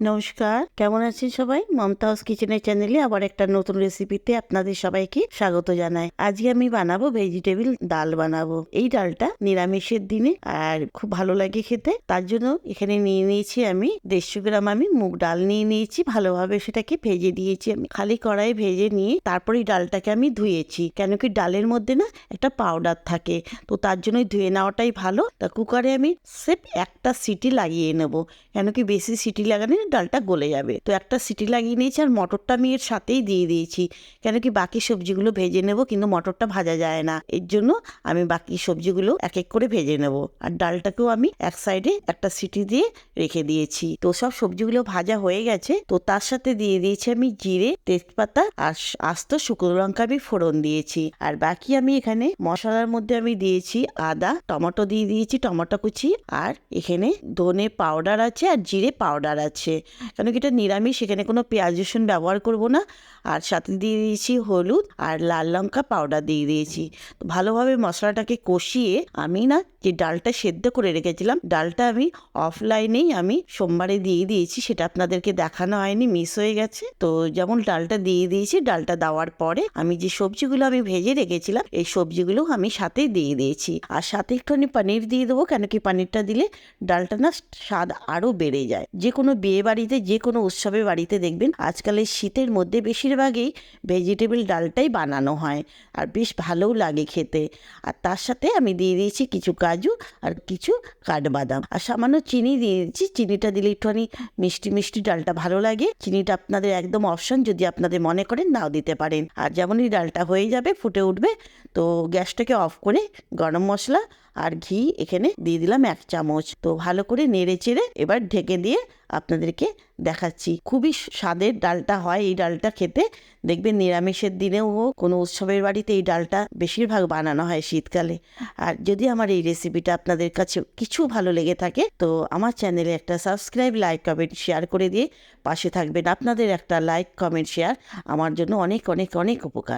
নমস্কার, কেমন আছেন সবাই? মমতা হাউস কিচেনের চ্যানেলে আবার একটা নতুন রেসিপিতে আপনাদের সবাইকে স্বাগত জানাই। আজকে আমি বানাবো ভেজিটেবল ডাল বানাবো। এই ডালটা নিরামিষের দিনে আর খুব ভালো লাগে খেতে। তার জন্য এখানে নিয়ে নিয়েছি আমি 150 গ্রাম আমি মুগ ডাল নিয়ে নিয়েছি। ভালোভাবে সেটাকে ভেজে দিয়েছি আমি। খালি কড়াই ভেজে নিয়ে তারপরে এই ডালটাকে আমি ধুয়েছি। কেন কি ডালের মধ্যে না একটা পাউডার থাকে, তো তার জন্যই ধুয়ে নেওয়াটাই ভালো। তা কুকারে আমি সেফ একটা সিটি লাগিয়ে নেবো, কেন কি বেশি সিটি লাগালে ডালটা গলে যাবে। তো একটা সিটি লাগিয়ে নিয়েছি আর মটরটা আমি এর সাথেই দিয়ে দিয়েছি, কেন কি বাকি সবজিগুলো ভেজে নেব, কিন্তু মটরটা ভাজা যায় না, এর জন্য আমি বাকি সবজিগুলো এক এক করে ভেজে নেব। আর ডালটাকেও আমি এক সাইডে একটা সিটি দিয়ে রেখে দিয়েছি। তো সব সবজিগুলো ভাজা হয়ে গেছে, তো তার সাথে দিয়ে দিয়েছি আমি জিরে, তেজপাতা আর আস্ত শুকনো লঙ্কা আমি ফোড়ন দিয়েছি। আর বাকি আমি এখানে মশলার মধ্যে আমি দিয়েছি আদা, টমেটো দিয়ে দিয়েছি, টমেটো কুচি, আর এখানে ধনে পাউডার আছে আর জিরে পাউডার আছে। কেন কি এটা নিরামিষ, এখানে কোনো পেঁয়াজ রসুন ব্যবহার করব না। আর সাথে দিয়ে দিয়েছি হলুদ আর লাল লঙ্কা পাউডার দিয়ে দিয়েছি। তো ভালোভাবে মশলাটাকে কষিয়ে আমি না যে ডালটা সেদ্ধ করে রেখেছিলাম, ডালটা আমি অফলাইনেই আমি সোমবারে দিয়ে দিয়েছি, সেটা আপনাদেরকে দেখানো হয়নি, মিস হয়ে গেছে। তো যেমন ডালটা দিয়ে দিয়েছি, ডালটা দেওয়ার পরে আমি যে সবজিগুলো আমি ভেজে রেখেছিলাম এই সবজিগুলো আমি সাথে দিয়ে দিয়েছি। আর সাথে একটুখানি পনির দিয়ে দেবো, কেন কি পনিরটা দিলে ডালটা না স্বাদ আরও বেড়ে যায়। যে কোনো বিয়ে বাড়িতে, যে কোনো উৎসবের বাড়িতে দেখবেন আজকাল এই শীতের মধ্যে বেশিরভাগই ভেজিটেবল ডালটাই বানানো হয়, আর বেশ ভালোও লাগে খেতে। আর তার সাথে আমি দিয়ে দিয়েছি কিছু কাজু আর কিছু কাঠবাদাম, আর সামান্য চিনি দিয়ে দিয়েছি। চিনিটা দিলে একটুখানি মিষ্টি মিষ্টি ডালটা ভালো লাগে। চিনিটা আপনাদের একদম অপশন, যদি আপনাদের মনে করেন নাও দিতে পারেন। আর যেমনই ডালটা হয়ে যাবে, ফুটে উঠবে, তো গ্যাসটাকে অফ করে গরম মশলা আর ঘি এখানে দিয়ে দিলাম 1 চামচ। তো ভালো করে নেড়ে চেড়ে এবার ঢেকে দিয়ে আপনাদেরকে দেখাচ্ছি। খুবই স্বাদের ডালটা হয় এই ডালটা খেতে। দেখবেন নিরামিষের দিনেও কোনো উৎসবের বাড়িতে এই ডালটা বেশিরভাগ বানানো হয় শীতকালে। আর যদি আমার এই রেসিপিটা আপনাদের কাছে কিছু ভালো লেগে থাকে, তো আমার চ্যানেলে একটা সাবস্ক্রাইব, লাইক, কমেন্ট, শেয়ার করে দিয়ে পাশে থাকবেন। আপনাদের একটা লাইক, কমেন্ট, শেয়ার আমার জন্য অনেক অনেক অনেক উপকার।